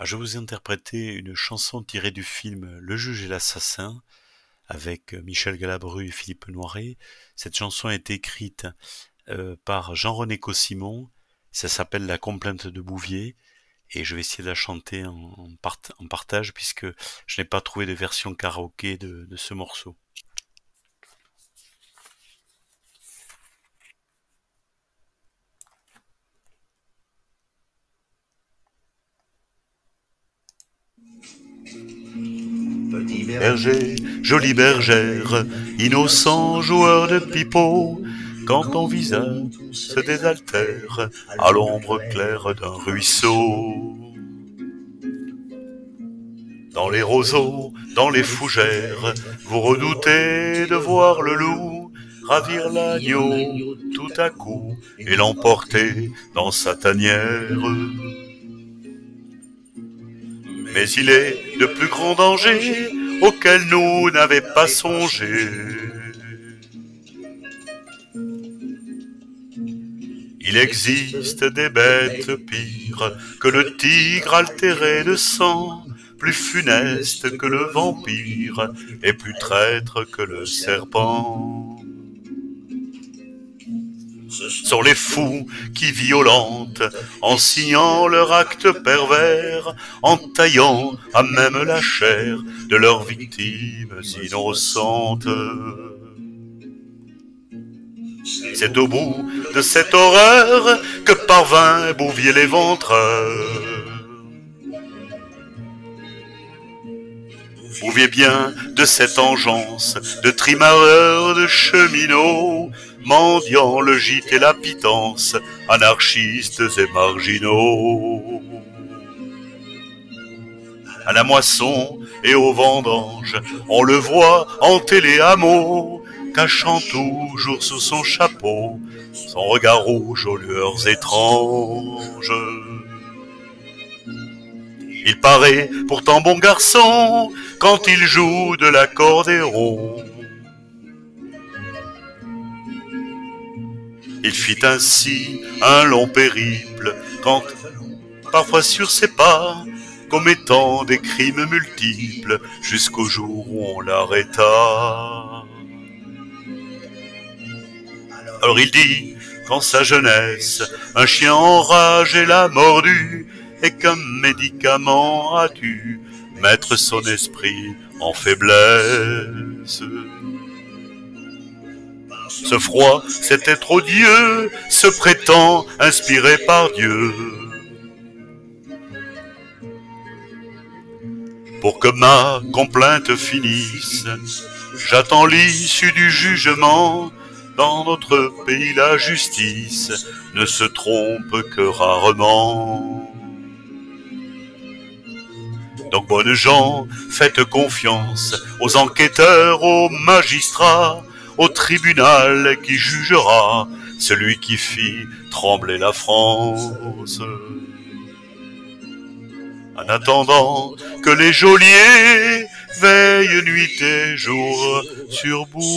Je vais vous interpréter une chanson tirée du film Le Juge et l'Assassin avec Michel Galabru et Philippe Noiret. Cette chanson a été écrite par Jean-René Cossimon. Ça s'appelle La Complainte de Bouvier et je vais essayer de la chanter en partage puisque je n'ai pas trouvé de version karaoké de ce morceau. Petit Berger, jolie bergère, innocent joueur de pipeau, quand ton visage se désaltère à l'ombre claire d'un ruisseau. Dans les roseaux, dans les fougères, vous redoutez de voir le loup ravir l'agneau tout à coup et l'emporter dans sa tanière. Mais il est de plus grands dangers auxquels nous n'avons pas songé. Il existe des bêtes pires que le tigre altéré de sang, plus funeste que le vampire et plus traître que le serpent. Sont les fous qui violentent, en signant leur acte pervers, en taillant à même la chair de leurs victimes innocentes. C'est au bout de cette horreur que parvint Bouvier l'éventreur. Bouvier bien de cette engeance de trimareurs, de cheminots, mendiant le gîte et la pitance, anarchistes et marginaux. À la moisson et aux vendanges, on le voit hanter les hameaux, cachant toujours sous son chapeau son regard rouge aux lueurs étranges. Il paraît pourtant bon garçon quand il joue de l'accordéon. Il fit ainsi un long périple quand, parfois sur ses pas, commettant des crimes multiples jusqu'au jour où on l'arrêta. Alors il dit qu'en sa jeunesse, un chien enragé l'a mordu et qu'un médicament a dû mettre son esprit en faiblesse. Ce froid, cet être odieux, se prétend inspiré par Dieu. Pour que ma complainte finisse, j'attends l'issue du jugement. Dans notre pays, la justice ne se trompe que rarement. Donc, bonnes gens, faites confiance aux enquêteurs, aux magistrats, au tribunal qui jugera celui qui fit trembler la France. En attendant que les geôliers veillent nuit et jour sur Bouvier.